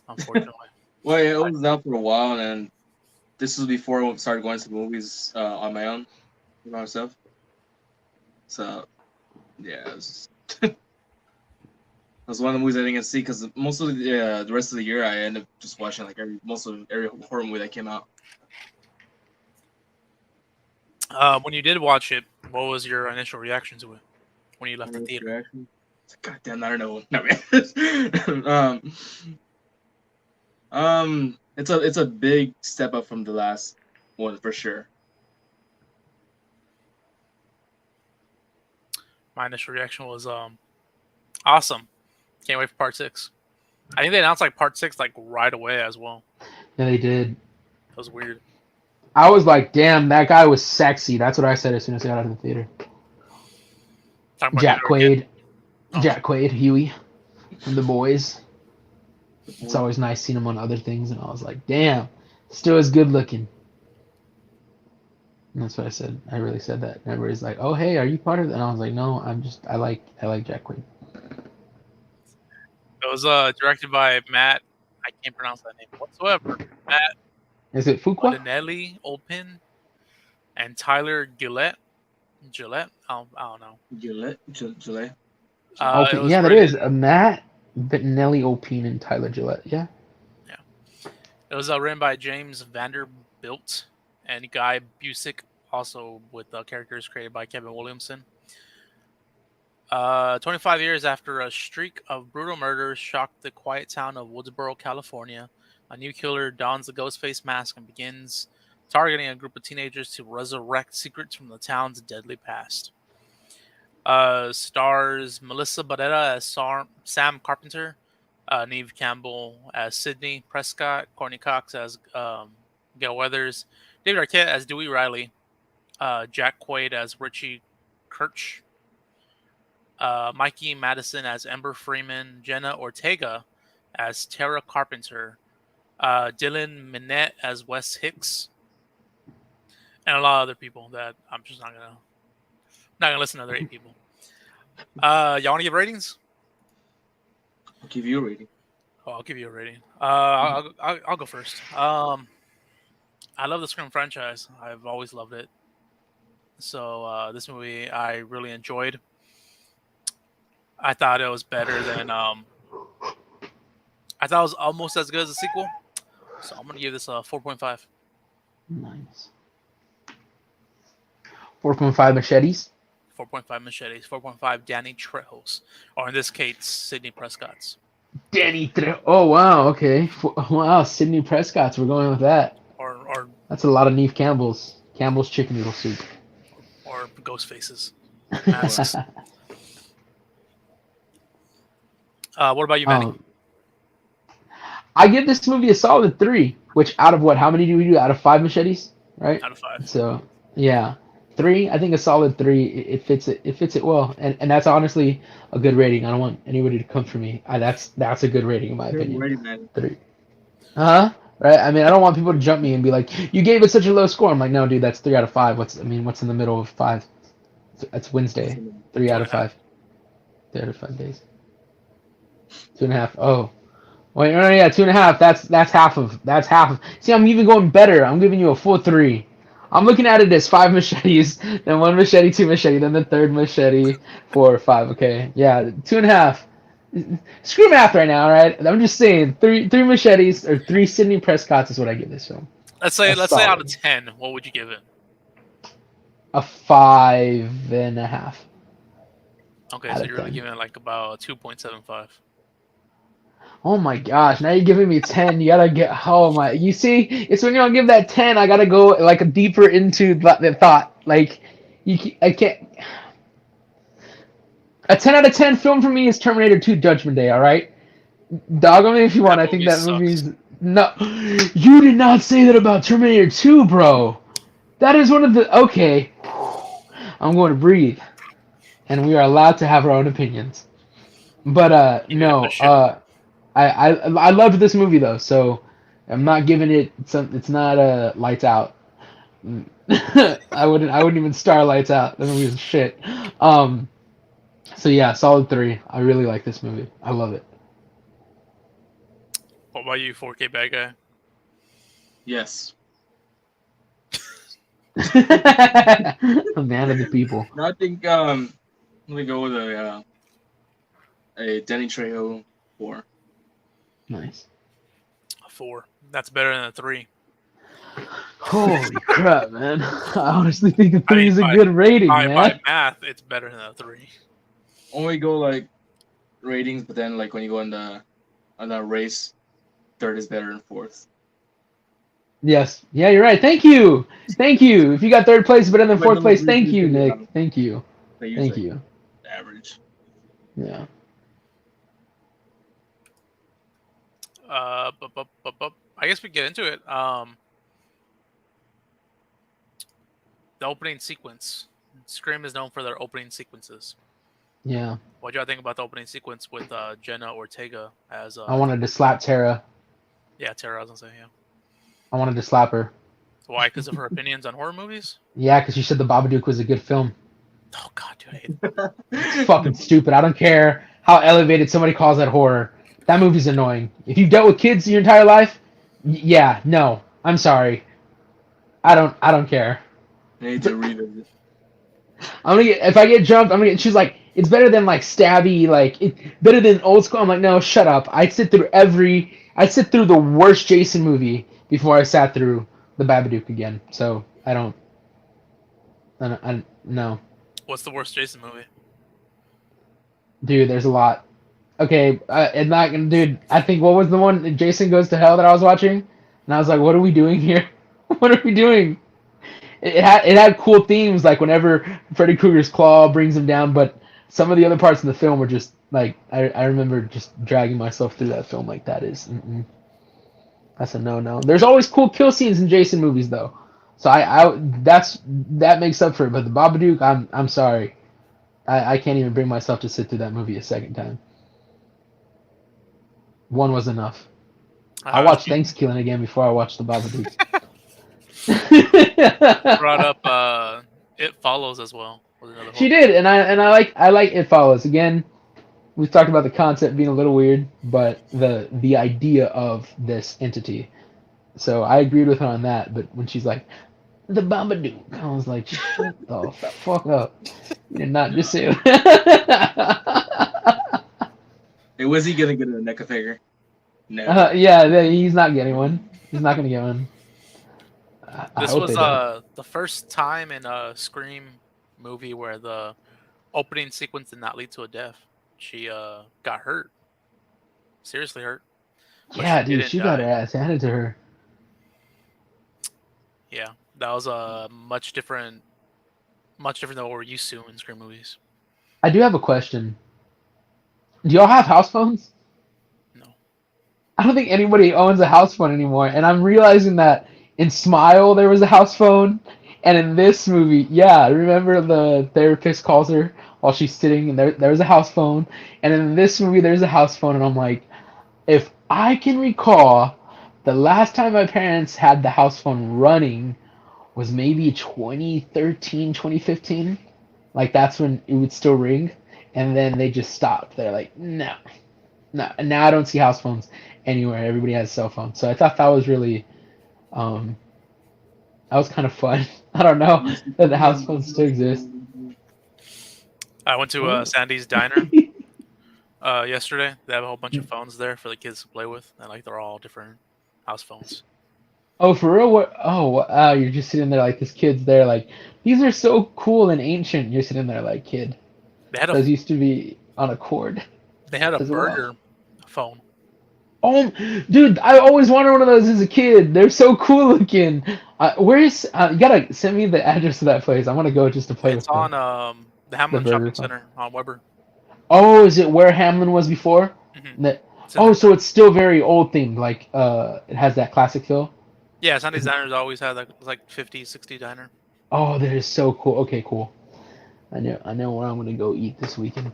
unfortunately. Well, yeah, it I, was out for a while, and this was before I started going to the movies on my own, myself. So yeah, it was one of the movies I didn't get to see because most of the rest of the year I ended up just watching like every horror movie that came out. when you did watch it, what was your initial reaction to it when you left the Honest theater? reaction. God damn, I don't know. No, man. it's a big step up from the last one for sure. My initial reaction was awesome. Can't wait for part six. I think they announced like part six like right away as well. Yeah, they did. That was weird. I was like, damn, that guy was sexy. That's what I said as soon as I got out of the theater. Talking about Jack David Arquette. Quaid. Oh, Jack Quaid, Huey from The Boys. The It's boy. always nice seeing him on other things, and I was like, damn, still as good looking. And that's what I said. I really said that. And everybody's like, oh, hey, are you part of it? And I was like, no, I like Jack Quaid. it was directed by Matt. I can't pronounce that name whatsoever. Matt Is it Fuqua? Odinelli Olpin and Tyler Gillette. Gillette? I don't know. Gillette. It Okay, was yeah, that is written. Matt Bettinelli, Opine, and Tyler Gillette. Yeah. Yeah, it was written by James Vanderbilt and Guy Busick, also with characters created by Kevin Williamson. 25 years after a streak of brutal murders shocked the quiet town of Woodsboro, California, a new killer dons the Ghostface mask and begins targeting a group of teenagers to resurrect secrets from the town's deadly past. Stars Melissa Barrera as Sam Carpenter, Neve Campbell as Sydney Prescott, Courtney Cox as Gail Weathers, David Arquette as Dewey Riley, Jack Quaid as Richie Kirch, Mikey Madison as Ember Freeman, Jenna Ortega as Tara Carpenter, Dylan Minette as Wes Hicks, and a lot of other people that I'm just not gonna listen to other 8 people. Y'all want to give ratings? I'll give you a rating. Oh, I'll give you a rating. I'll go first. I love the Scream franchise. I've always loved it. So this movie I really enjoyed. I thought it was better than I thought it was almost as good as the sequel. So I'm gonna give this a 4.5. Nice. 4.5 machetes. 4.5 machetes. 4.5 Danny Trejos, or in this case, Sidney Prescott's. Oh, wow. Okay. Wow. Sidney Prescott's. We're going with that. Or That's a lot of Neve Campbell's. Campbell's chicken noodle soup. or ghost faces, Or masks. What about you, Manny? um, I give this movie a solid 3. Which out of what? How many do we do? Out of 5 machetes, right? Out of 5. So yeah, 3. I think a solid 3. It fits it. It fits it well, and that's honestly a good rating. I don't want anybody to come for me. That's a good rating in my good opinion. rating, man. 3. Huh? Right? I mean, I don't want people to jump me and be like, "You gave it such a low score." I'm like, "No, dude, that's 3 out of 5. What's in the middle of 5? That's Wednesday. 3 Two out and of a half. 5. 3 out of 5 days. 2.5. Oh, wait, no, yeah, 2.5. That's half of. See, I'm even going better. I'm giving you a full 3. I'm looking at it as 5 machetes, then 1 machete, 2 machete, then the third machete, 4 5. Okay, yeah, 2.5. Screw math right now, all right? I'm just saying, three machetes or 3 Sidney Prescotts is what I give this film. That's Let's say out of solid. 10, what would you give it? A 5.5 Okay, out so of you're really 10. giving it like about 2.75. Oh my gosh! Now you're giving me 10. You gotta get. Oh my! You see, it's when you don't give that 10. I gotta go like deeper into the thought. Like, I can't. A 10 out of 10 film for me is Terminator 2: Judgment Day. All right, dog on me if you want. That I think movie that sucks. movie's no. You did not say that about Terminator 2, bro. That is one of the. Okay, I'm going to breathe, and we are allowed to have our own opinions. But Give it a no. machete. I loved this movie though, so I'm not giving it some. It's not lights out. I wouldn't even star lights out. That movie is shit. Um. So yeah, solid 3. I really like this movie. I love it. What about you, 4K bad guy? Yes. A man of the people. No, I think let me go with a Danny Trejo 4. Nice. A 4. That's better than a 3. Holy crap, man! I honestly think a I 3 mean, is a good rating, by man. math, it's better than a 3. Only go like ratings, but then like when you go on the race, third is better than fourth. Yes. Yeah, you're right. Thank you. Thank you. If you got third place better than But fourth no, like place, thank you, usually, Nick. Thank you. they use Thank like you. average. Yeah. I guess we get into it. The opening sequence. Scream is known for their opening sequences. Yeah. What do y'all think about the opening sequence with Jenna Ortega as I wanted to slap Tara. Yeah, Tara, I was gonna say, yeah. I wanted to slap her. Why? Because of her opinions on horror movies? Yeah, because she said the Babadook was a good film. Oh god, dude, I hate that. It's fucking stupid. I don't care how elevated somebody calls that horror. That movie's annoying. If you've dealt with kids your entire life, yeah, no. I'm sorry. I don't care. I need to revisit. If I get jumped, I'm gonna get. She's like, it's better than like stabby, like better than old school. I'm like, no, shut up. I sit through the worst Jason movie before I sat through the Babadook again. So no, What's the worst Jason movie? dude. There's a lot. Okay, and not dude. I think what was the one Jason Goes to Hell that I was watching, and I was like, what are we doing here? What are we doing? It had cool themes like whenever Freddy Krueger's claw brings him down, but some of the other parts of the film were just like I remember just dragging myself through that film like that's a no. There's always cool kill scenes in Jason movies though, so that makes up for it. But the Babadook, I'm sorry, I can't even bring myself to sit through that movie a second time. One was enough. I watched Thanksgiving again before I watched the Babadook. Brought up It Follows as well. She did, and I like It Follows. Again, we've talked about the concept being a little weird, but the idea of this entity. So I agreed with her on that. But when she's like, the Babadook, I was like, shut the fuck up. You did not just say that. Hey, was he gonna get a NECA figure? No. Yeah, he's not getting one. He's not gonna get one. This was the first time in a Scream movie where the opening sequence did not lead to a death. She got hurt. Seriously hurt. Yeah, dude, she got her ass handed to her. Yeah, that was much different than what we're used to in Scream movies. I do have a question. Do y'all have house phones? No. I don't think anybody owns a house phone anymore, and I'm realizing that in Smile there was a house phone, and in this movie, yeah, remember the therapist calls her while she's sitting, and there was a house phone, and in this movie there's a house phone, and I'm like, if I can recall, the last time my parents had the house phone running was maybe 2013, 2015. Like that's when it would still ring, and then they just stopped. They're like, no. And now I don't see house phones anywhere. Everybody has cell phones. So I thought that was really, that was kind of fun. I don't know that the house phones still exist. I went to Sandy's Diner yesterday. They have a whole bunch of phones there for the kids to play with, and like they're all different house phones. Oh, for real? What? Oh, wow! You're just sitting there like this kid's there, like these are so cool and ancient. You're sitting there like, kid, those used to be on a cord. They had a burger phone. Oh, dude, I always wanted one of those as a kid. They're so cool looking. Where's you gotta send me the address of that place. I want to go just to play with it. It's on the Hamlin Shopping Center on Weber. Oh, is it where Hamlin was before? Mm-hmm. So it's still very old themed. Like it has that classic feel. Yeah, Sandy's Diner's always had like 50, 60 diner. Oh, that is so cool. Okay, cool. I know where I'm gonna go eat this weekend.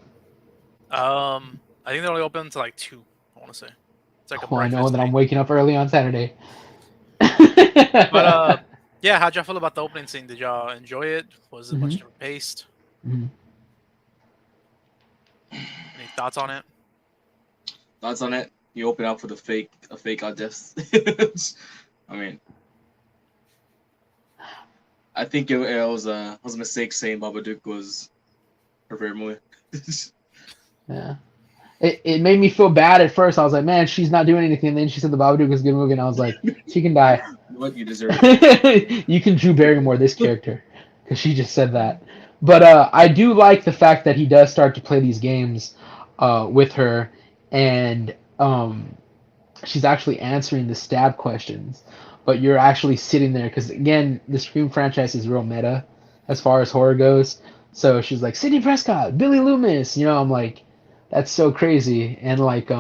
I think they're only open until like 2. I want to say. It's like I know that I'm waking up early on Saturday. But yeah, how'd y'all feel about the opening scene? Did y'all enjoy it? Was it much different paced? Mm-hmm. Any thoughts on it? Thoughts on it? you open up with a fake out death. I mean, I think it was a mistake saying Babadook was her favorite movie. Yeah. It made me feel bad at first. I was like, man, she's not doing anything. And then she said the Babadook was a good movie, and I was like, she can die. What you deserve it. You can Drew Barrymore this character because she just said that. But I do like the fact that he does start to play these games with her, and she's actually answering the stab questions. But you're actually sitting there because again, the Scream franchise is real meta as far as horror goes. So she's like Sidney Prescott, Billy Loomis. You know, I'm like, that's so crazy. And like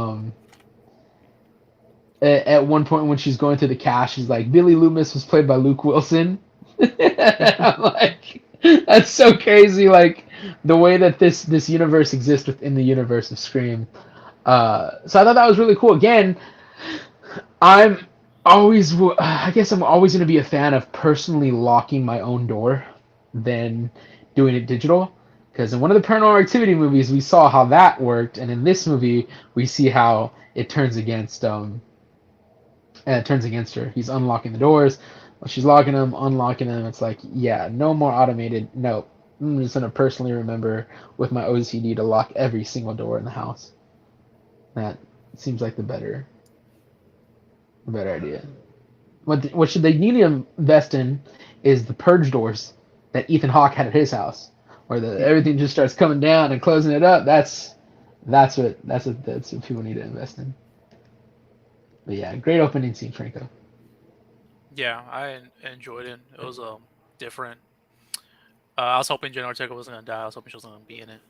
at one point when she's going through the cast, she's like, Billy Loomis was played by Luke Wilson. I'm like, that's so crazy. Like the way that this universe exists within the universe of Scream. So I thought that was really cool. Again, I guess I'm always going to be a fan of personally locking my own door than doing it digital. Because in one of the Paranormal Activity movies, we saw how that worked, and in this movie, we see how it turns against her. He's unlocking the doors. Well, she's locking them, unlocking them. It's like, yeah, no more automated. No, I'm just gonna personally remember with my OCD to lock every single door in the house. That seems like the better idea. What should they need to invest in is the purge doors that Ethan Hawke had at his house, where everything just starts coming down and closing it up. That's what people need to invest in. But yeah, great opening scene, Franco. Yeah, I enjoyed it. It was different. I was hoping Jenna Ortega wasn't gonna die. I was hoping she was gonna be in it.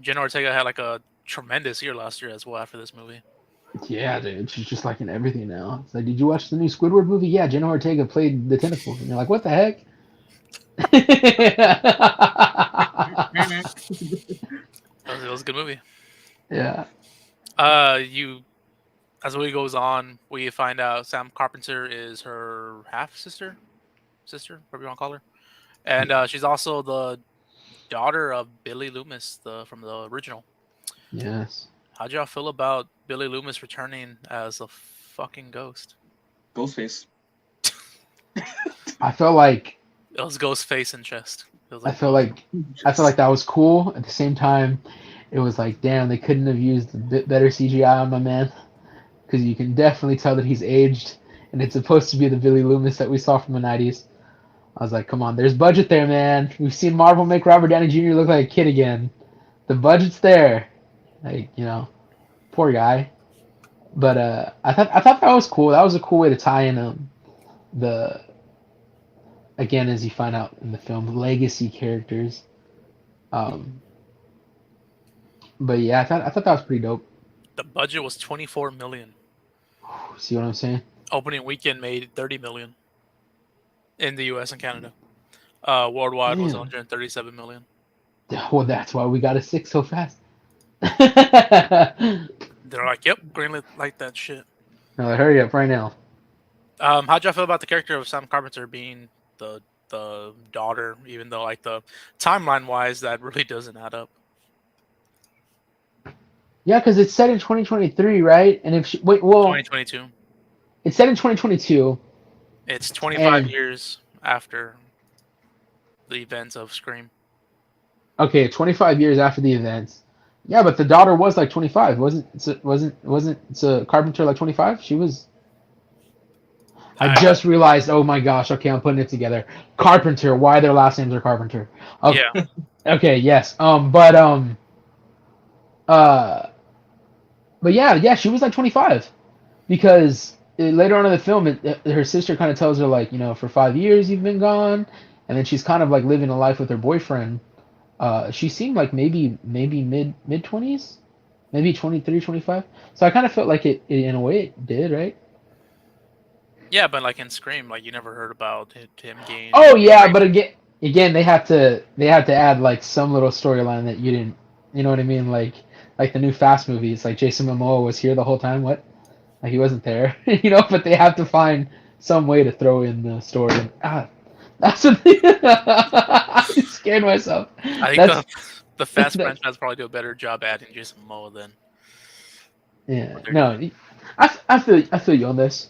Jenna Ortega had like a tremendous year last year as well after this movie. Yeah, dude, she's just like in everything now. It's like, did you watch the new Squidward movie? Yeah, Jenna Ortega played the tentacles, and you're like, what the heck? It was a good movie. Yeah. As the movie goes on, we find out Sam Carpenter is her half sister, whatever you want to call her, and she's also the daughter of Billy Loomis, from the original. Yes. How'd y'all feel about Billy Loomis returning as a fucking ghost? Ghostface. I felt like It was Ghostface and chest. I felt like that was cool. At the same time, it was like, damn, they couldn't have used a bit better CGI on my man, because you can definitely tell that he's aged, and it's supposed to be the Billy Loomis that we saw from the 90s. I was like, come on, there's budget there, man. We've seen Marvel make Robert Downey Jr. look like a kid again. The budget's there. Like, you know, poor guy. But I thought that was cool. That was a cool way to tie in the, again, as you find out in the film, legacy characters. But yeah, I thought that was pretty dope. The budget was $24 million. See what I'm saying? Opening weekend made $30 million in the U.S. and Canada. Worldwide was $137 million. Well, that's why we got a 6 so fast. They're like, yep, greenlit like that shit. No, hurry up right now. How'd y'all feel about the character of Sam Carpenter being the daughter, even though like the timeline wise that really doesn't add up? Yeah, because it's set in 2023, right? And if 2022. It's set in 2022. It's 25 years after the events of Scream. Okay, 25 years after the events. Yeah, but the daughter was like 25. Wasn't Carpenter like 25? She was. I just realized. Oh my gosh. Okay, I'm putting it together. Carpenter. Why their last names are Carpenter? Okay. Yeah. Okay. Yes. But yeah, she was like 25, because later on in the film, her sister kind of tells her like, you know, for 5 years you've been gone, and then she's kind of like living a life with her boyfriend. She seemed like maybe mid 20s, maybe 23, 25. So I kind of felt like it in a way it did, right? Yeah, but like in Scream, like you never heard about him getting. Oh yeah, but again, they have to add like some little storyline that you didn't. You know what I mean? Like the new Fast movie. It's like Jason Momoa was here the whole time. What? Like he wasn't there, you know. But they have to find some way to throw in the story. That's what I scared myself. I think the Fast franchise probably do a better job adding Jason Momoa than Yeah, what they're no, doing. I feel you on this.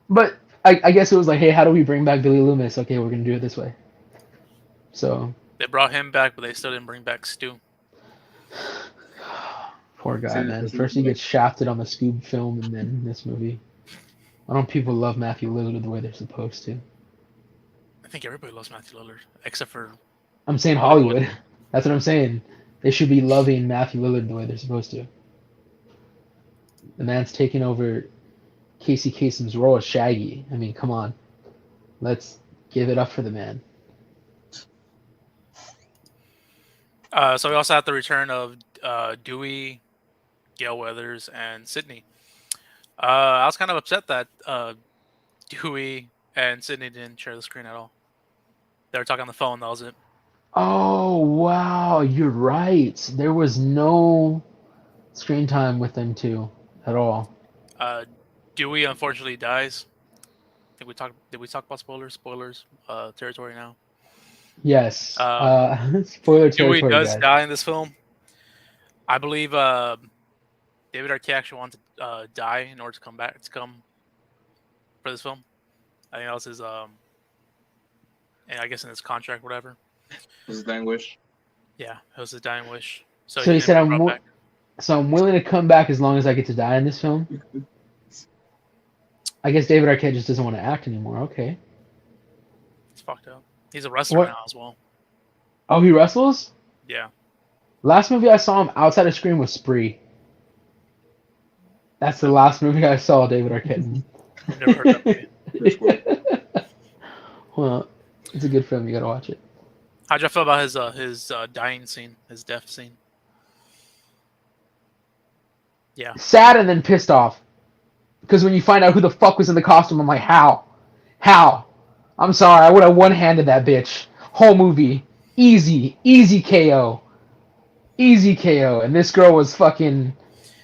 But I guess it was like, hey, how do we bring back Billy Loomis? Okay, we're gonna do it this way. So They brought him back, but they still didn't bring back Stu. poor guy, man. This is First he like, gets shafted on the Scoob film, and then this movie. Why don't people love Matthew Lillard the way they're supposed to? I think everybody loves Matthew Lillard except for I'm saying Hollywood. Hollywood. That's what I'm saying. They should be loving Matthew Lillard the way they're supposed to. The man's taking over Casey Kasem's role as Shaggy. I mean, come on. Let's give it up for the man. So we also have the return of Dewey, Gail Weathers, and Sydney. I was kind of upset that Dewey and Sydney didn't share the screen at all. They were talking on the phone. That was it. Oh, wow. You're right. There was no screen time with them two at all. Dewey unfortunately dies. I think we talked. Did we talk about spoilers? Spoilers territory now. Yes. Dewey Spoiler territory, does guys. die in this film. I believe David Arquette actually wanted to die in order to come back to come for this film. I think that was his and I guess in his contract, whatever. this is dying wish. Yeah, it was his dying wish. So he said, didn't get brought back. so I'm willing to come back as long as I get to die in this film. I guess David Arquette just doesn't want to act anymore. Okay. It's fucked up. He's a wrestler What? now as well. Oh, he wrestles? Yeah. Last movie I saw him outside of Scream was Spree. That's the last movie I saw David Arquette in. I've never heard that movie. Well, it's a good film. You gotta watch it. How'd you feel about his dying scene, his death scene? Yeah. Sad and then pissed off. Because when you find out who the fuck was in the costume, I'm like, how? How? I'm sorry, I would have one-handed that bitch. Whole movie. Easy. Easy KO. Easy KO. And this girl was fucking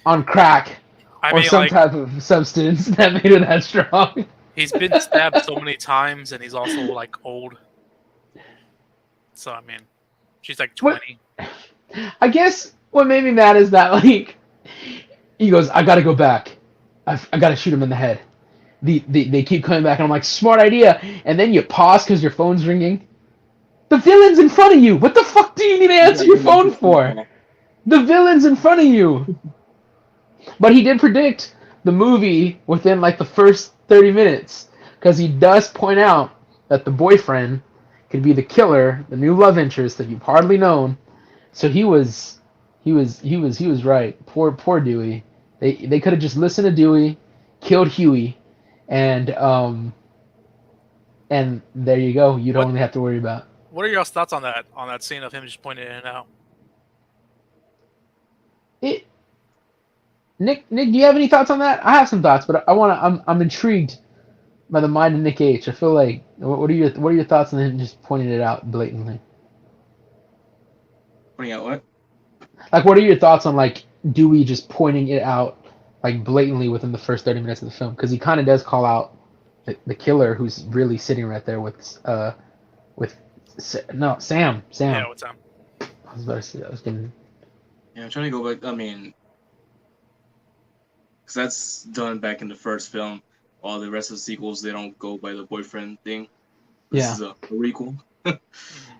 on crack. I Or mean, some like, type of substance that made her that strong. he's been stabbed so many times, and he's also like old. So I mean, she's like 20. I guess what made me mad is that, like, he goes, I gotta go back. I gotta shoot him in the head. They keep coming back, and I'm like, smart idea. And then you pause because your phone's ringing. The villain's in front of you. What the fuck do you need to answer your phone for? The villain's in front of you. But he did predict the movie within like the first 30 minutes because he does point out that the boyfriend could be the killer, the new love interest that you've hardly known. So he was right. Poor Dewey. They could have just listened to Dewey, killed Huey, and there you go. You don't What- really have to worry about. What are your thoughts on that scene of him just pointing in and out? It. Nick, do you have any thoughts on that? I have some thoughts, but I'm intrigued by the mind of Nick H. I feel like what are your thoughts on him just pointing it out blatantly? Pointing out what? Like, what are your thoughts on like Dewey just pointing it out like blatantly within the first 30 minutes of the film? Because he kind of does call out the killer who's really sitting right there with Sam. Yeah, what's up? I was about to say I was getting. Yeah, I'm trying to go back. I mean, because that's done back in the first film. All the rest of the sequels, they don't go by the boyfriend thing. This Yeah. is a requel.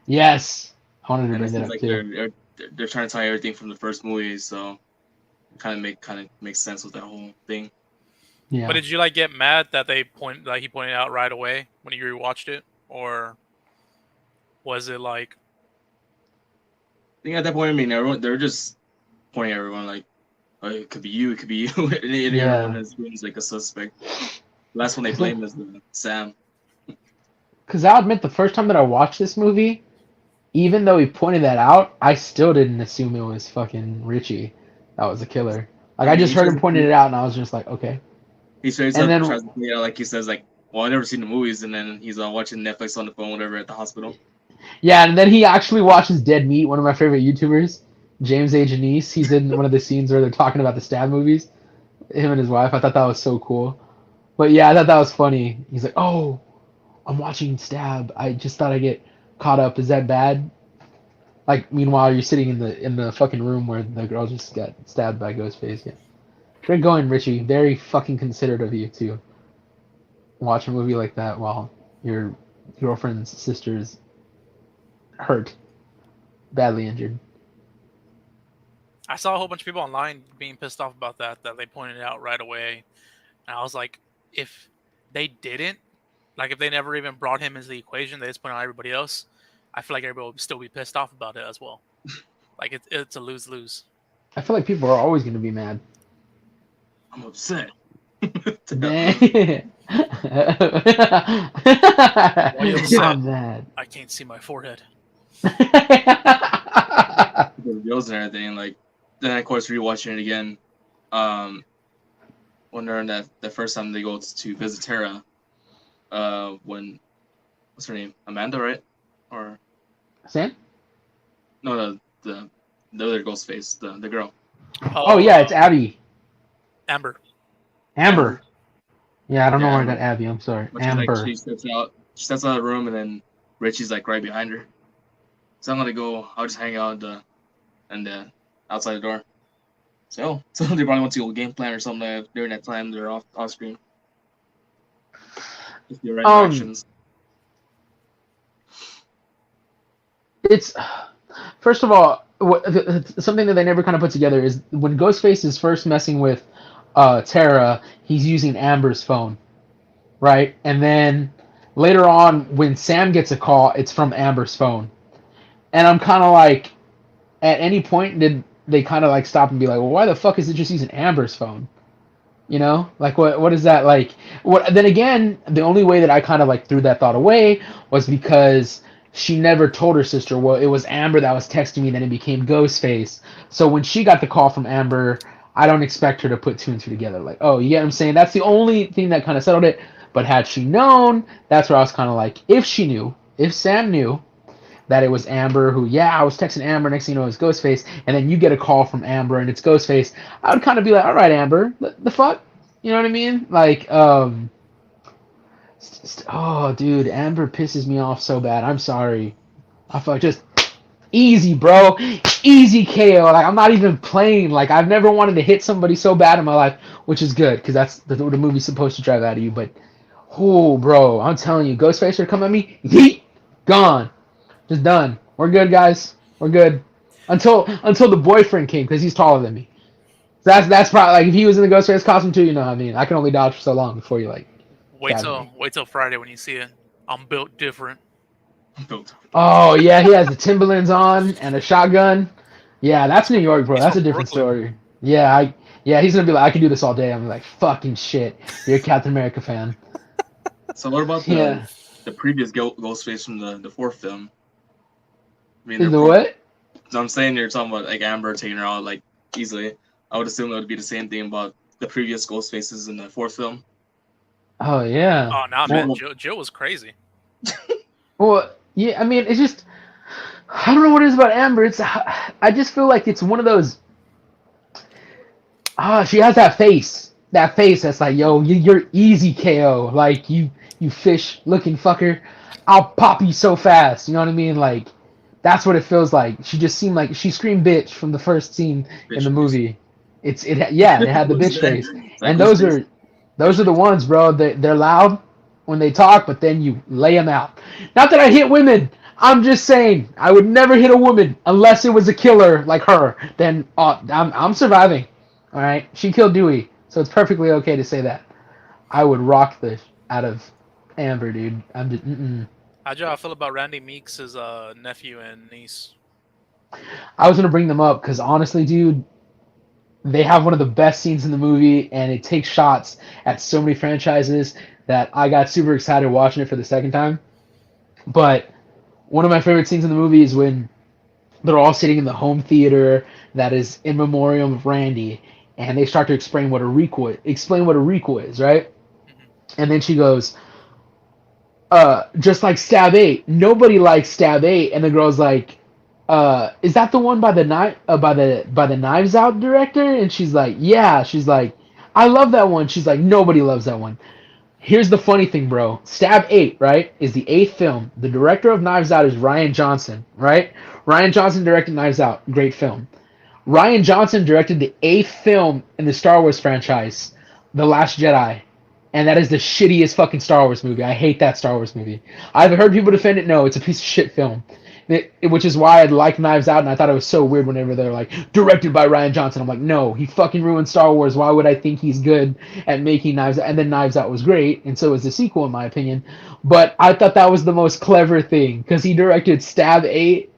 Yes, I wanted to And it bring that seems up like too. they're trying to tie everything from the first movie, so kind of makes sense with that whole thing. Yeah. But did you like get mad that he pointed out right away when you rewatched it, or was it like, I think at that point, I mean, they're just pointing at everyone like, oh, it could be you, it could be you, and Yeah. everyone is like a suspect. Last one they blame is Sam. Because I'll admit, the first time that I watched this movie, even though he pointed that out, I still didn't assume it was fucking Richie that was the killer. Like, I just heard him pointing it out, and I was just like, okay. He straight And up then- tries to play it out like he says like, well, I never seen the movies, and then he's watching Netflix on the phone, whatever, at the hospital. Yeah, and then he actually watches Dead Meat, one of my favorite YouTubers, James A. Janice. He's in one of the scenes where they're talking about the stab movies, him and his wife. I thought that was so cool. But yeah, I thought that was funny. He's like, oh, I'm watching Stab. I just thought I'd get caught up. Is that bad? Like meanwhile, you're sitting in the fucking room where the girl just got stabbed by Ghostface. Yeah. Great going, Richie. Very fucking considerate of you to watch a movie like that while your girlfriend's sister's hurt, badly injured. I saw a whole bunch of people online being pissed off about that they pointed it out right away. And I was like, if they didn't, like if they never even brought him into the equation, they just put on everybody else, I feel like everybody would still be pissed off about it as well. Like it's a lose-lose. I feel like people are always going to be mad. I'm upset. Man. Why are you upset? I'm mad. I can't see my forehead. The reels and everything. Like, then of course rewatching it again. Wondering that the first time they go to visit Tara, when what's her name? Amanda, right? Or Sam? no, the other Ghostface, the girl. Oh yeah, it's Abby. Amber. Amber. Yeah, I don't know Yeah, where I Amber. got Abby. I'm sorry. But Amber. she steps out of the room, and then Richie's like right behind her. So I'm gonna go. I'll just hang out outside the door. So they probably went to a game plan or something during that time. They're off screen. Just the right directions. It's first of all, something that they never kind of put together is when Ghostface is first messing with Tara, he's using Amber's phone, right? And then later on, when Sam gets a call, it's from Amber's phone. And I'm kind of like, at any point did they kind of like stop and be like, well, why the fuck is it just using Amber's phone? You know, like what is that like? What then again? The only way that I kind of like threw that thought away was because she never told her sister. Well, it was Amber that was texting me, then it became Ghostface. So when she got the call from Amber, I don't expect her to put two and two together. Like, oh, you get what I'm saying? That's the only thing that kind of settled it. But had she known, that's where I was kind of like, if she knew, if Sam knew that it was Amber who, yeah, I was texting Amber, next thing you know, it's Ghostface, and then you get a call from Amber and it's Ghostface, I would kind of be like, all right, Amber, the fuck? You know what I mean? Like, oh, dude, Amber pisses me off so bad. I'm sorry. I feel like just easy, bro. Easy KO. Like, I'm not even playing. Like, I've never wanted to hit somebody so bad in my life, which is good, because that's the movie's supposed to drive out of you. But, oh, bro, I'm telling you, Ghostface would come at me, yeet, gone. Just done. We're good, guys. We're good. Until the boyfriend came, because he's taller than me. That's probably like if he was in the Ghostface costume too. You know what I mean? I can only dodge for so long before you like. Wait till Friday when you see it. I'm built different. Oh yeah, he has the Timberlands on and a shotgun. Yeah, that's New York, bro. He's That's a from different Brooklyn. story. Yeah, he's gonna be like, I can do this all day. I'm like, fucking shit. You're a Captain America fan. So what about Yeah. the previous Ghostface from the fourth film? I mean, Is the what? So I'm saying you're talking about like Amber taking her out like easily. I would assume that would be the same thing about the previous Ghostfaces in the fourth film. Oh yeah. Oh, nah, man. Jill was crazy. Well, yeah. I mean, it's just I don't know what it is about Amber. I just feel like it's one of those. She has that face. That face that's like, yo, you're easy KO. Like you fish looking fucker. I'll pop you so fast. You know what I mean? Like that's what it feels like. She just seemed like she screamed bitch from the first scene in the movie. It had the bitch face. And those are the ones, bro. They're loud when they talk, but then you lay them out. Not that I hit women. I'm just saying I would never hit a woman unless it was a killer like her. Then I'm surviving. All right, she killed Dewey, so it's perfectly okay to say that. I would rock the out of Amber, dude. I'm just. How'd y'all feel about Randy Meeks' nephew and niece? I was gonna bring them up because honestly, dude, they have one of the best scenes in the movie, and it takes shots at so many franchises that I got super excited watching it for the second time. But one of my favorite scenes in the movie is when they're all sitting in the home theater that is in memoriam of Randy, and they start to explain what a recoil is, right? Mm-hmm. And then she goes, just like Stab 8, nobody likes Stab 8, and the girl's like, is that the one by the Knives Out director? And she's like, yeah. She's like, I love that one. She's like, nobody loves that one. Here's the funny thing, bro. Stab 8, right, is the 8th film. The director of Knives Out is Rian Johnson, right? Rian Johnson directed Knives Out. Great film. Rian Johnson directed the 8th film in the Star Wars franchise, The Last Jedi. And that is the shittiest fucking Star Wars movie. I hate that Star Wars movie. I've heard people defend it. No, it's a piece of shit film. Which is why I like Knives Out, and I thought it was so weird whenever they're like, directed by Rian Johnson. I'm like, no, he fucking ruined Star Wars. Why would I think he's good at making Knives Out? And then Knives Out was great, and so was the sequel, in my opinion. But I thought that was the most clever thing, because he directed Stab 8,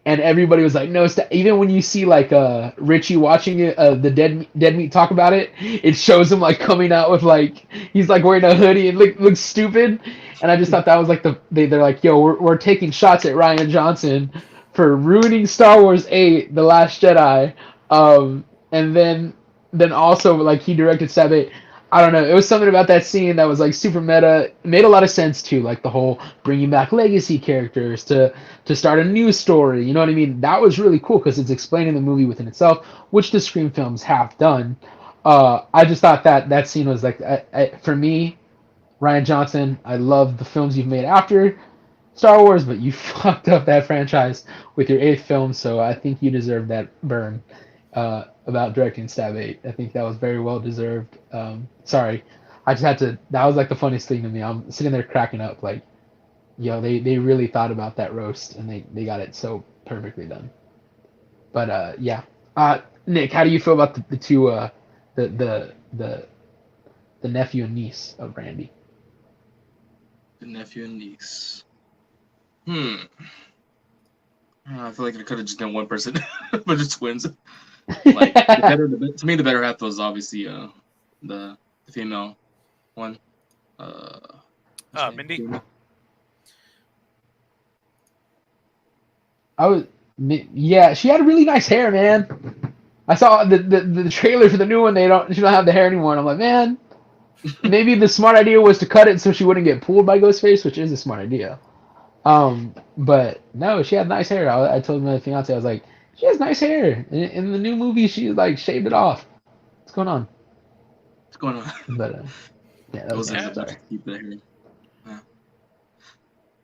and everybody was like, no, even when you see like Richie watching it, the Dead Meat talk about it, it shows him like coming out with like he's like wearing a hoodie and looks stupid. And I just thought that was like they're like, yo, we're taking shots at Rian Johnson for ruining Star Wars 8, The Last Jedi, and then also like he directed Stab 8. I don't know. It was something about that scene that was like super meta. It made a lot of sense too, like the whole bringing back legacy characters to start a new story. You know what I mean? That was really cool because it's explaining the movie within itself, which the Scream films have done. I just thought that scene was like, for me, Rian Johnson. I love the films you've made after Star Wars, but you fucked up that franchise with your 8th film, so I think you deserve that burn. About directing Stab 8. I think that was very well deserved. Sorry. I just had to, that was like the funniest thing to me. I'm sitting there cracking up like, yo, they really thought about that roast and they got it so perfectly done. But yeah. Nick, how do you feel about the two the nephew and niece of Randy? The nephew and niece. I feel like it could have just been one person, but it's twins. Like to me, the better half was obviously the female one. Mindy. Yeah, she had really nice hair, man. I saw the trailer for the new one. She don't have the hair anymore, and I'm like, man, maybe the smart idea was to cut it so she wouldn't get pulled by Ghostface, which is a smart idea. But no, she had nice hair. I told my fiance, I was like, she has nice hair. In the new movie, she like shaved it off. What's going on? What's going on? But yeah, that was sorry. Keep that hair. Yeah.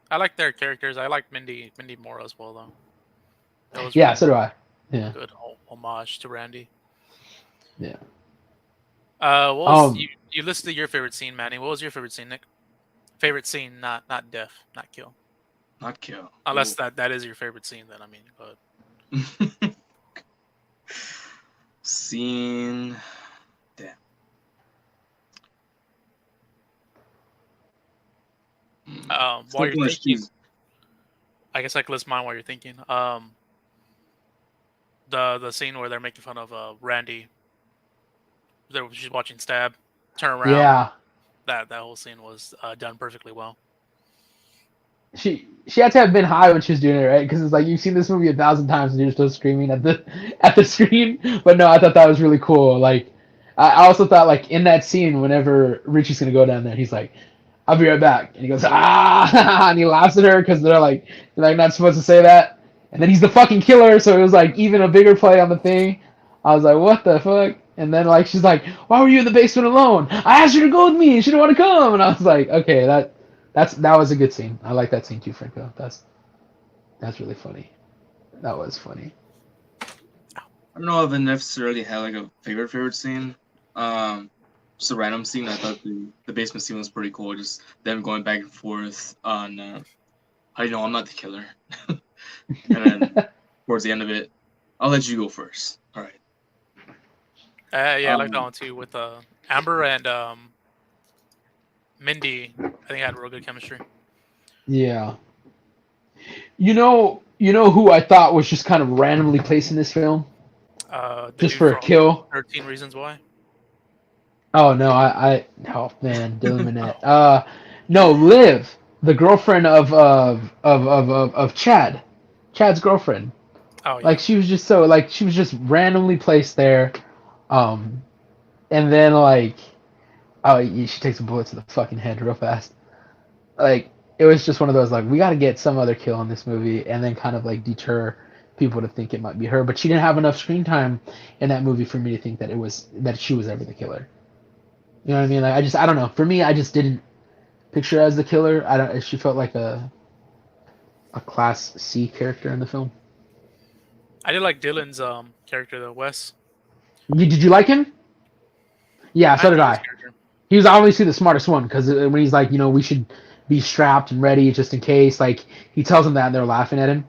I like their characters. I like Mindy more as well, though. That was really so do I. Yeah. Good homage to Randy. Yeah. What was you listed your favorite scene, Manny? What was your favorite scene, Nick? Favorite scene, not death, not kill. Not kill. Unless that is your favorite scene, then I mean, go ahead. Scene. Damn. While you're thinking, I guess I could list mine while you're thinking. The scene where they're making fun of Randy. She's watching Stab, turn around. Yeah. That whole scene was done perfectly well. She had to have been high when she was doing it, right? Because it's like you've seen this movie 1,000 times and you're still screaming at the screen. But no, I thought that was really cool. Like, I also thought like in that scene, whenever Richie's gonna go down there, he's like, "I'll be right back," and he goes, "Ah," and he laughs at her because they're like not supposed to say that. And then he's the fucking killer, so it was like even a bigger play on the thing. I was like, what the fuck? And then like she's like, "Why were you in the basement alone? I asked you to go with me. She didn't want to come." And I was like, okay, that was a good scene. I like that scene too, Franco. That's really funny. That was funny. I don't know if I necessarily had like a favorite scene. Just a random scene. I thought the basement scene was pretty cool. Just them going back and forth on how do you know I'm not the killer. And then towards the end of it, I'll let you go first. All right. Yeah, I like that one too with Amber and Mindy. I think I had real good chemistry. Yeah. You know who I thought was just kind of randomly placed in this film? Just for a kill. 13 Reasons Why. Oh no, oh man, Dylan Minnette. No, Liv, the girlfriend of Chad. Chad's girlfriend. Oh yeah. Like she was just randomly placed there. And then like she takes a bullet to the fucking head real fast. Like it was just one of those like we got to get some other kill in this movie and then kind of like deter people to think it might be her, but she didn't have enough screen time in that movie for me to think that she was ever the killer. You know what I mean? Like I don't know. For me, I just didn't picture her as the killer. I don't. She felt like a class C character in the film. I did like Dylan's character though, Wes. Did you like him? Yeah, I so did enjoyed his I. character. He was obviously the smartest one because when he's like, we should be strapped and ready just in case. Like he tells them that and they're laughing at him.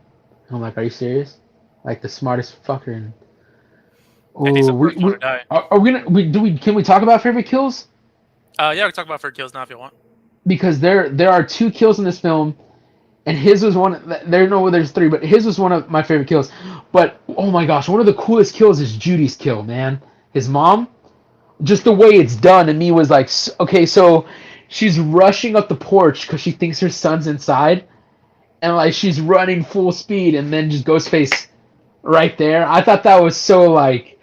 And I'm like, are you serious? Like the smartest fucker. And And he's oh, the first one to die. are we gonna can we talk about favorite kills? Yeah, we can talk about favorite kills now if you want. Because there are two kills in this film, and his was one. There's three, but his was one of my favorite kills. But oh my gosh, one of the coolest kills is Judy's kill, man. His mom. Just the way it's done and me was like, okay, so she's rushing up the porch because she thinks her son's inside, and like she's running full speed, and then just Ghostface right there. I thought that was so like,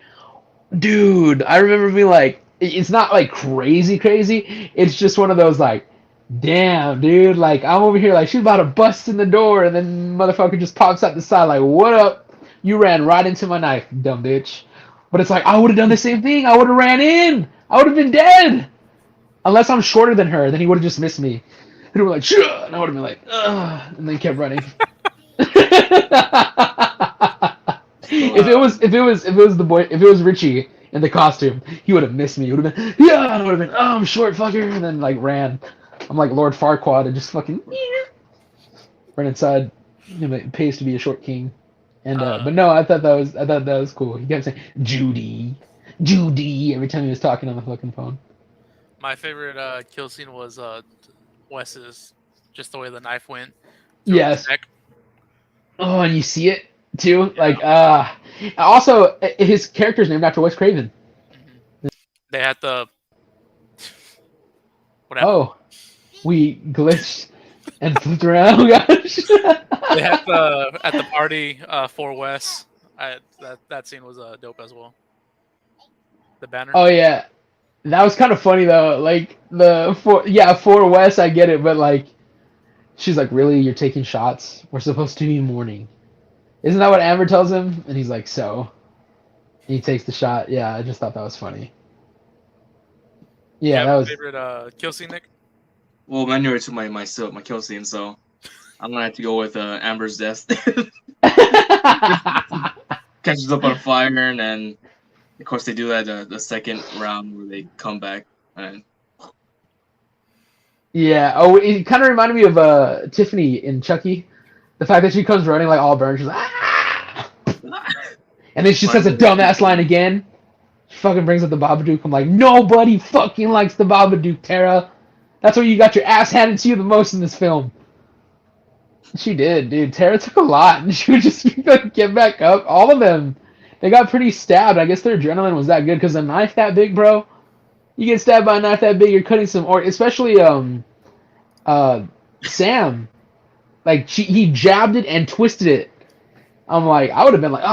dude. I remember being like, it's not like crazy. It's just one of those like, damn, dude. Like I'm over here like she's about to bust in the door, and then motherfucker just pops out the side like, what up? You ran right into my knife, dumb bitch. But it's like, I would have done the same thing. I would have ran in. I would have been dead. Unless I'm shorter than her, then he would have just missed me. And we're like, Shah! And I would have been like, ugh, and then he kept running. If it was Richie in the costume, he would have missed me. He would have been, yeah, and I would have been, oh, I'm short, fucker, and then like ran. I'm like Lord Farquaad and just fucking run inside. It pays to be a short king. And but no, I thought that was cool. He kept saying Judy every time he was talking on the fucking phone. My favorite kill scene was Wes's, just the way the knife went through Yes. his neck. Oh, and you see it too. Like also his character's named after Wes Craven. Mm-hmm. They had the what happened? Oh, we glitched and flipped around. Oh gosh. They had the at the party for Wes. That scene was dope as well. The banner. Oh yeah, that was kind of funny though. Like for Wes, I get it, but like she's like, really, you're taking shots? We're supposed to be mourning. Isn't that what Amber tells him? And he's like, so. And he takes the shot. Yeah, I just thought that was funny. Yeah, that was favorite kill scene, Nick. Well, Manuel took my kill scene, so I'm gonna have to go with Amber's death. Catches up on fire, and then of course they do that the second round where they come back. And yeah. Oh, it kind of reminded me of Tiffany in Chucky. The fact that she comes running like all burned, she's like, ah! And then she says a dumbass line again. She fucking brings up the Babadook. I'm like, nobody fucking likes the Babadook, Tara. That's where you got your ass handed to you the most in this film. She did, dude. Tara took a lot, and she would just get back up. All of them, they got pretty stabbed. I guess their adrenaline was that good because a knife that big, bro. You get stabbed by a knife that big, you're cutting some, or especially Sam. Like he jabbed it and twisted it. I'm like, I would have been like,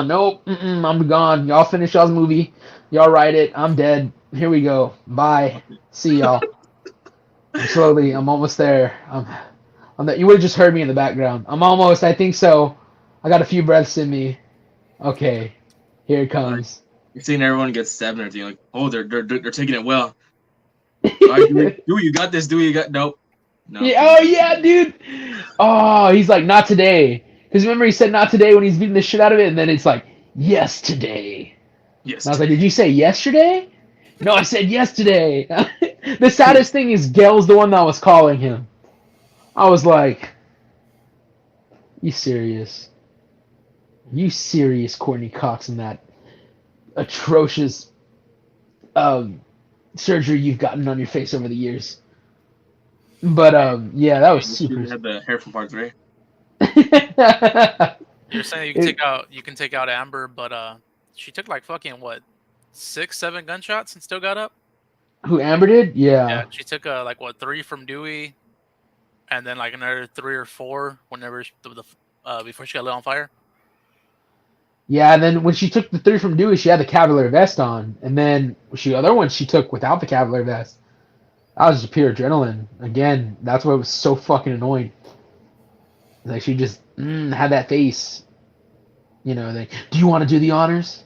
nope, I'm gone. Y'all finish y'all's movie. Y'all write it. I'm dead. Here we go. Bye. See y'all. I'm almost there. You would have just heard me in the background. I'm almost. I think so. I got a few breaths in me. Okay, here it comes. You're seeing everyone get stabbed and everything. Like, oh, they're taking it well. Right, Dewey, you got this. Dewey, you got nope. No. Yeah, oh yeah, dude. Oh, he's like, not today. Because remember he said not today when he's beating the shit out of it, and then it's like, yes today. Yes. And I was like, did you say yesterday? No, I said yesterday. The saddest thing is Gail's the one that was calling him. I was like, you serious? You serious, Courtney Cox, in that atrocious surgery you've gotten on your face over the years? But yeah, that was super. You had the hair from part 3. You're saying you can take out Amber, but she took like fucking what, 6-7 gunshots and still got up. Who, Amber did? Yeah. Yeah, she took like what, 3 from Dewey, and then like another 3 or 4 whenever before she got lit on fire. Yeah, and then when she took the 3 from Dewey, she had the Cavalier vest on, and then the other one she took without the Cavalier vest. That was just pure adrenaline. Again, that's what was so fucking annoying. Like she just had that face. You know, like, do you want to do the honors?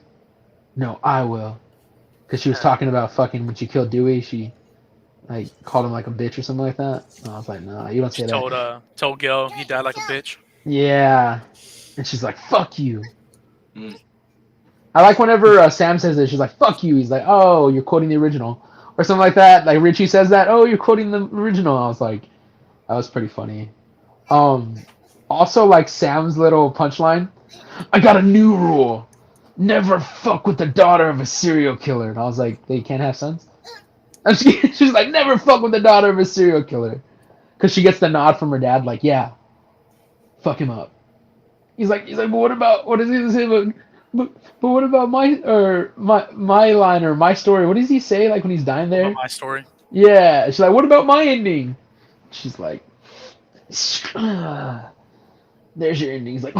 No, I will. because she was talking about fucking when she killed Dewey. She like called him like a bitch or something like that. And I was like, nah, you don't She say that. told Gil he died like a bitch. Yeah, and she's like, fuck you. Mm. I like whenever Sam says it. She's like, fuck you. He's like, oh, you're quoting the original, or something like that. Like Richie says that. Oh, you're quoting the original. I was like, that was pretty funny. Also like Sam's little punchline. I got a new rule. Never fuck with the daughter of a serial killer. And I was like, they can't have sons? And she's like, never fuck with the daughter of a serial killer. Because she gets the nod from her dad, like, yeah, fuck him up. But what does he say but what about my line or my story? What does he say, like, when he's dying About there? my story. Yeah, she's like, what about my ending? She's like, there's your ending. He's like,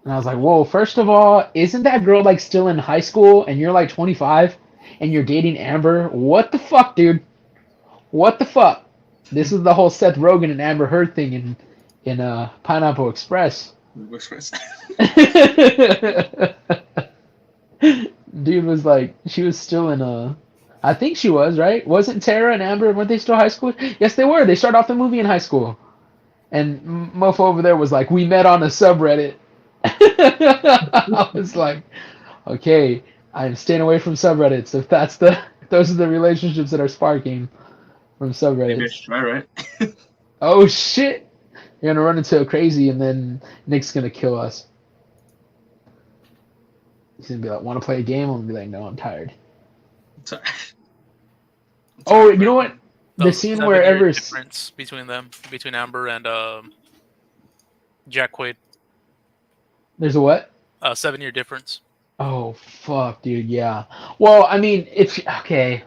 and I was like, whoa, first of all, isn't that girl like still in high school and you're like 25 and you're dating Amber? What the fuck, dude? What the fuck? This is the whole Seth Rogen and Amber Heard thing in Pineapple Express. Express. Dude was like, she was still in I think she was, right? Wasn't Tara and Amber, weren't they still high school? Yes, they were. They started off the movie in high school. And Mofo over there was like, we met on a subreddit. I was like, okay, I'm staying away from subreddits if those are the relationships that are sparking from Maybe I subreddits. should try, right? Oh shit! You're gonna run into a crazy and then Nick's gonna kill us. He's gonna be like, wanna play a game? I'm gonna be like, no, I'm tired. Sorry. Oh, you know what? The scene 7 where year Ever's difference between Amber and Jack Quaid. there's a what? 7 year difference. Oh fuck, dude, yeah. Well, I mean, if okay.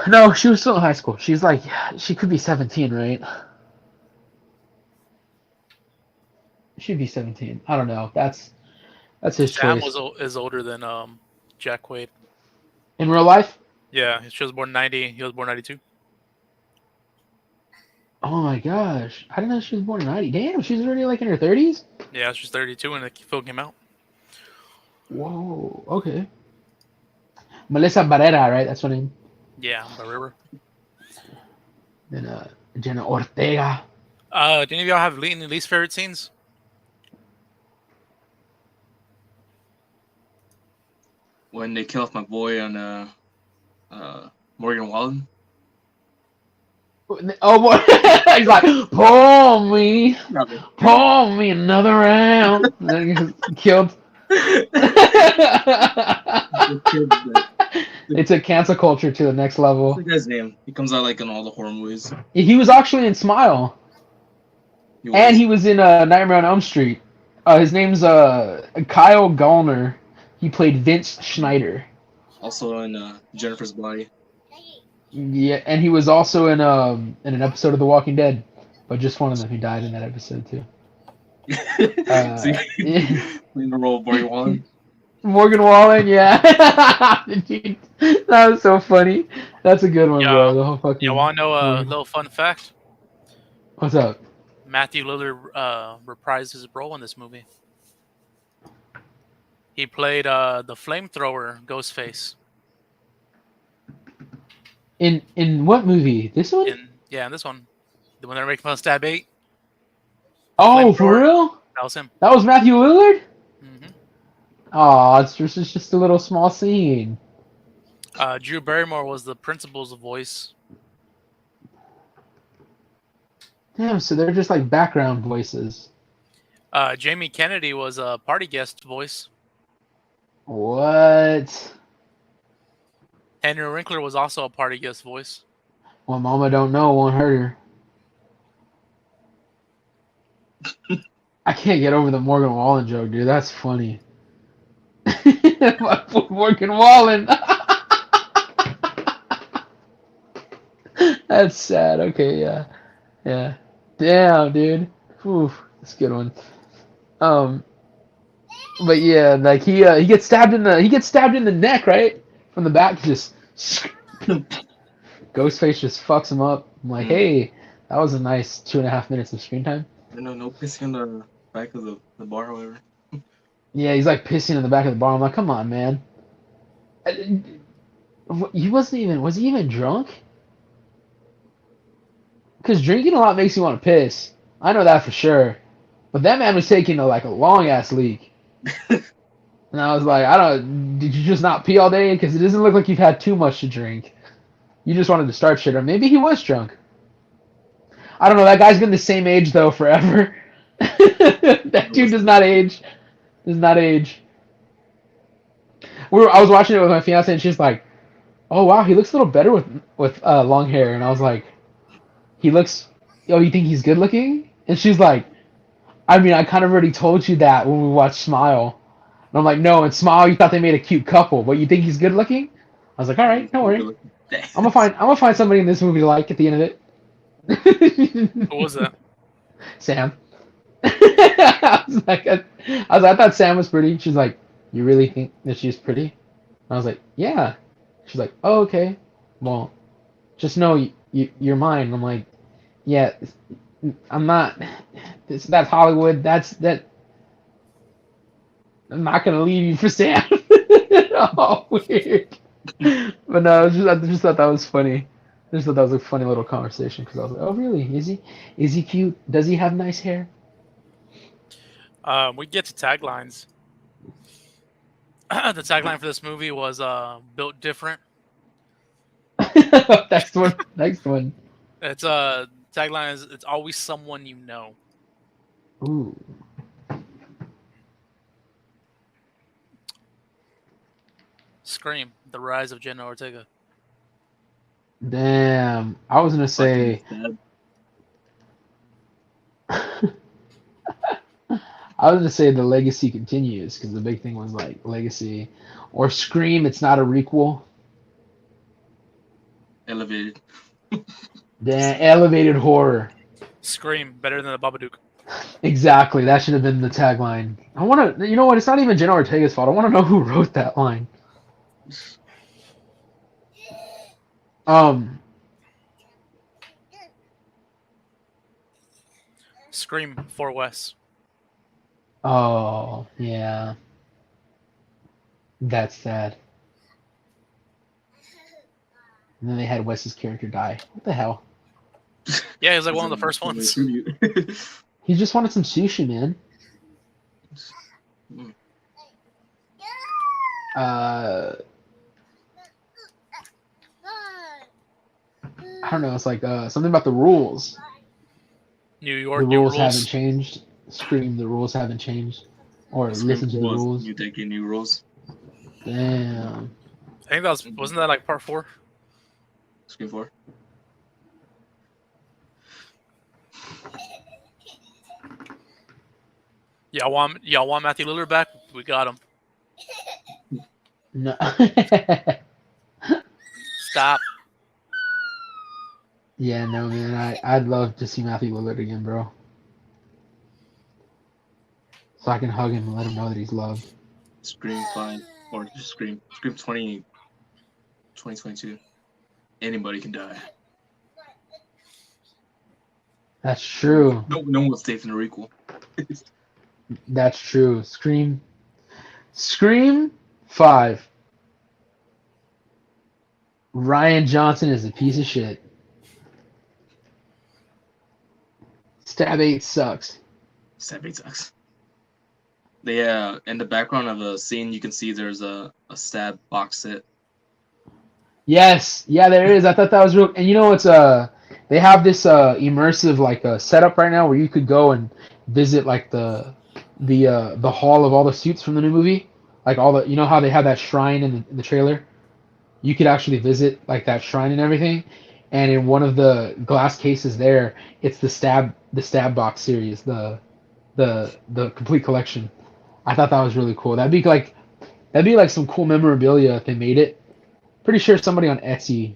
No, she was still in high school. She's like, she could be 17, right? She'd be 17. I don't know. That's his Sam choice. is older than Jack Quaid. In real life? Yeah, she was born 90. He was born 92. Oh my gosh. I didn't know she was born in 90. Damn, she's already like in her 30s? Yeah, she's 32 when the film came out. Whoa, okay. Melissa Barrera, right? That's her name. Yeah, by River. Then Jenna Ortega. Do any of y'all have any least favorite scenes? When they kill off my boy on Morgan Wallen. Oh boy, he's like, pull me another round. And then he gets killed. It's a cancel culture to the next level. What's the guy's name? He comes out like in all the horror movies. He was actually in Smile, and he was in Nightmare on Elm Street. His name's Kyle Gallner. He played Vince Schneider. Also in Jennifer's Body. Yeah, and he was also in an episode of The Walking Dead, but just one of them. He died in that episode too. So in the role of Morgan Wallen. Morgan Wallen, yeah. Dude, that was so funny. That's a good one, bro. The whole fucking. You want to know a little fun fact? What's up? Matthew Lillard reprised his role in this movie. He played the flamethrower Ghostface. In what movie? This one? In this one. The one they're making fun of Stab 8. Oh, for real? That was him. That was Matthew Lillard? Mm-hmm. Oh, it's just a little small scene. Drew Barrymore was the principal's voice. Damn, so they're just like background voices. Jamie Kennedy was a party guest voice. What? Henry Winkler was also a party guest voice. Well, Mama don't know won't hurt her. I can't get over the Morgan Wallen joke, dude. That's funny. Morgan Wallen. That's sad. Okay, yeah. Yeah. Damn, dude. Oof, that's a good one. But yeah, like he gets stabbed in the neck, right? From the back, just Ghostface just fucks him up. I'm like, hey, that was a nice 2.5 minutes of screen time. No pissing on the back of the bar or whatever. Yeah, he's like pissing in the back of the bar. I'm like, come on, man. He wasn't even. Was he even drunk? Because drinking a lot makes you want to piss. I know that for sure. But that man was taking a long ass leak. And I was like, I don't. Did you just not pee all day? Because it doesn't look like you've had too much to drink. You just wanted to start shit, or maybe he was drunk. I don't know. That guy's been the same age though forever. That dude does not age. Does not age. I was watching it with my fiance, and she's like, "Oh wow, he looks a little better with long hair." And I was like, "He looks. Oh, you think he's good looking?" And she's like, "I mean, I kind of already told you that when we watched Smile." And I'm like, "No, in Smile, you thought they made a cute couple, but you think he's good looking?" I was like, "All right, don't worry. I'm gonna find somebody in this movie to like at the end of it." What was that? Sam. I thought Sam was pretty. She's like, "You really think that she's pretty?" I was like, "Yeah." She's like, "Oh, okay. Well, just know you're mine." I'm like, "Yeah, I'm not. That's Hollywood. That. I'm not gonna leave you for Sam." Oh, weird. But no, I just thought that was funny. I just thought that was a funny little conversation because I was like, "Oh, really? Is he? Is he cute? Does he have nice hair?" We get to taglines. The tagline for this movie was "Built Different." Next one. Next one. It's tagline is "It's always someone you know." Ooh. Scream: The Rise of Jenna Ortega. Damn. I was gonna say. I was gonna say the legacy continues because the big thing was like legacy, or Scream. It's not a requel. Elevated. Damn, elevated horror. Scream: Better than the Babadook. Exactly. That should have been the tagline. I want to. You know what? It's not even Jenna Ortega's fault. I want to know who wrote that line. Um. Scream: Four West. Oh yeah. That's sad. And then they had Wes's character die. What the hell? Yeah, he was like one of the first ones. He just wanted some sushi, man. I don't know. It's like something about the rules. New York, The new rules rules. haven't changed. Scream, the rules haven't changed. Or listen to the rules. You taking new rules? Damn. I think that wasn't that like part 4? Scream 4. Y'all want Matthew Lillard back? We got him. No. Stop. Yeah, no, man. I'd love to see Matthew Lillard again, bro. So I can hug him and let him know that he's loved. Scream 5 or just Scream 2022. Anybody can die. That's true. No one will stay from the requel. That's true. Scream 5. Ryan Johnson is a piece of shit. Stab 8 sucks. Stab 8 sucks. Yeah, in the background of a scene, you can see there's a stab box set. Yes, yeah, there is. I thought that was real. And you know, it's they have this immersive setup right now where you could go and visit like the hall of all the suits from the new movie, like all the, you know how they have that shrine in the trailer. You could actually visit like that shrine and everything. And in one of the glass cases there, it's the stab box series, the complete collection. I thought that was really cool. That'd be like some cool memorabilia if they made it. Pretty sure somebody on Etsy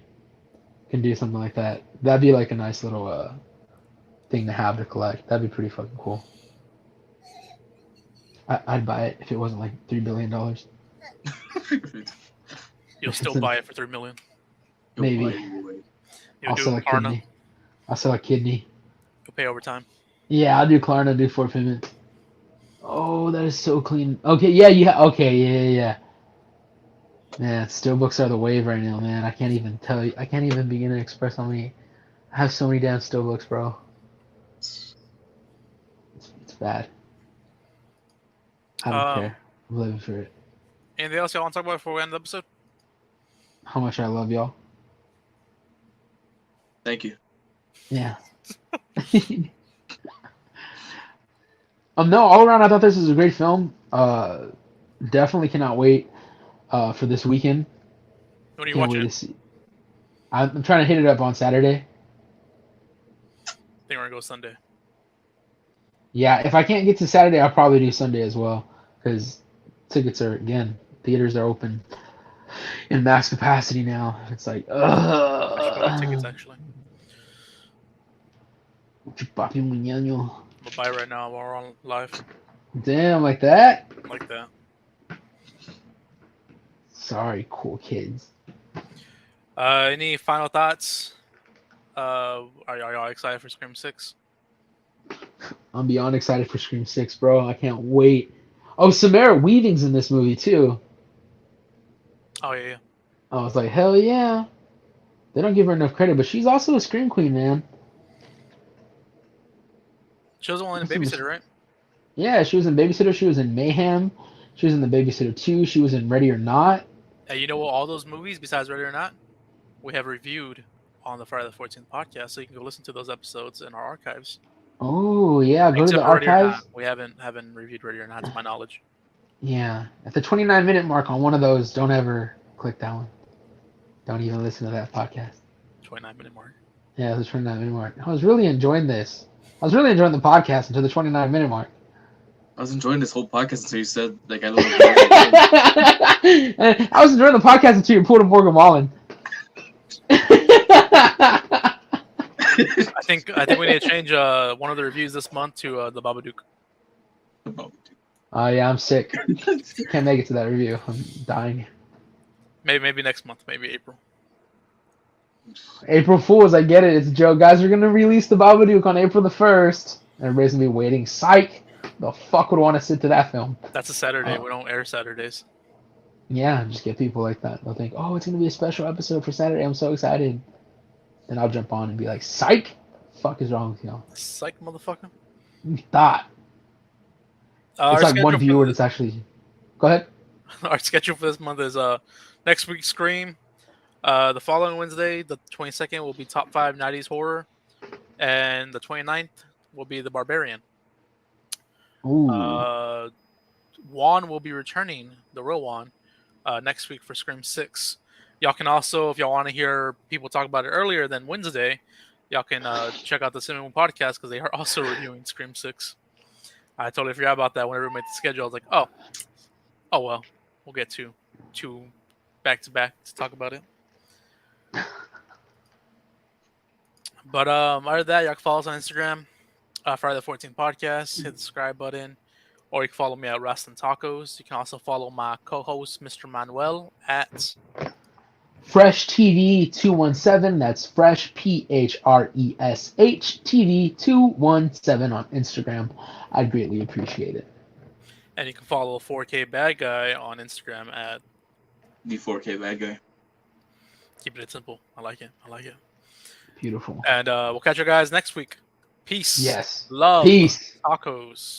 can do something like that. That'd be like a nice little thing to have to collect. That'd be pretty fucking cool. I'd buy it if it wasn't like $3 billion. You'll still buy it for $3 million. Maybe. You'll I'll do sell a Klarna. kidney. I'll sell a kidney. You'll pay overtime. Yeah, I'll do Klarna, do forfeit. Oh, that is so clean. Okay, yeah, okay, yeah. Man, steelbooks are the wave right now, man. I can't even tell you. I can't even begin to express how many. I have so many damn steelbooks, bro. It's bad. I don't Um, care. I'm living for it. anything else y'all want to talk about before we end the episode? How much I love y'all. Thank you. Yeah. No, all around, I thought this was a great film. Definitely cannot wait for this weekend. When are you Can't wait watching to it? see. I'm trying to hit it up on Saturday. I think we're gonna go Sunday. Yeah, if I can't get to Saturday, I'll probably do Sunday as well because tickets are again, theaters are open in max capacity now. It's like, I should buy tickets actually. Papi Muñeño. I'm gonna buy it right now while we're on live. Damn, like that? Like that. Sorry, cool kids. Any final thoughts? Are y'all excited for Scream 6? I'm beyond excited for Scream 6, bro. I can't wait. Oh, Samara Weaving's in this movie too. Oh yeah. I was like, hell yeah. They don't give her enough credit, but she's also a Scream Queen, man. She was only in Babysitter, right? Yeah, she was in Babysitter. She was in Mayhem. She was in The Babysitter 2. She was in Ready or Not. Hey, you know what? All those movies, besides Ready or Not, we have reviewed on the Friday the 14th podcast, so you can go listen to those episodes in our archives. Oh, yeah. Go to Except the for Ready or Not, archives. we haven't reviewed Ready or Not to my knowledge. Yeah. At the 29-minute mark on one of those, don't ever click that one. Don't even listen to that podcast. 29-minute mark. Yeah, the 29-minute mark. I was really enjoying this. I was really enjoying the podcast until the 29-minute mark. I was enjoying this whole podcast until you said like I don't know. I was enjoying the podcast until you pulled a Morgan Wallen. I think we need to change one of the reviews this month to the Babadook. Oh yeah, I'm sick. Can't make it to that review. I'm dying. Maybe next month, maybe April. April Fools, I get it. It's a joke. Guys, we're gonna release the Babadook on April the 1st. Everybody's gonna be waiting. Psych! The fuck would want to sit to that film? That's a Saturday. We don't air Saturdays. Yeah, just get people like that. They'll think, oh, it's gonna be a special episode for Saturday. I'm so excited. Then I'll jump on and be like, psych! Fuck is wrong with y'all? Psych, motherfucker. You thought. It's like one viewer that's actually. Go ahead. Our schedule for this month is next week's Scream. The following Wednesday, the 22nd, will be top 5 90s horror, and the 29th will be The Barbarian. Ooh. Juan will be returning, the real Juan, next week for Scream 6. Y'all can also, if y'all want to hear people talk about it earlier than Wednesday, y'all can check out the Cinema podcast because they are also reviewing Scream 6. I totally forgot about that whenever we made the schedule. I was like, oh well, we'll get two back to back to talk about it. But other than that, y'all can follow us on Instagram, Friday the 14th podcast. Hit the subscribe button, or you can follow me at Rastin Tacos. You can also follow my co-host, Mr. Manuel, at Fresh TV 217. That's Fresh PHRESH TV 217 on Instagram. I'd greatly appreciate it. and you can follow 4K Bad Guy on Instagram at The 4K bad guy. Keeping It Simple. I like it. Beautiful. And we'll catch you guys next week. Peace. Yes. Love. Peace. Tacos.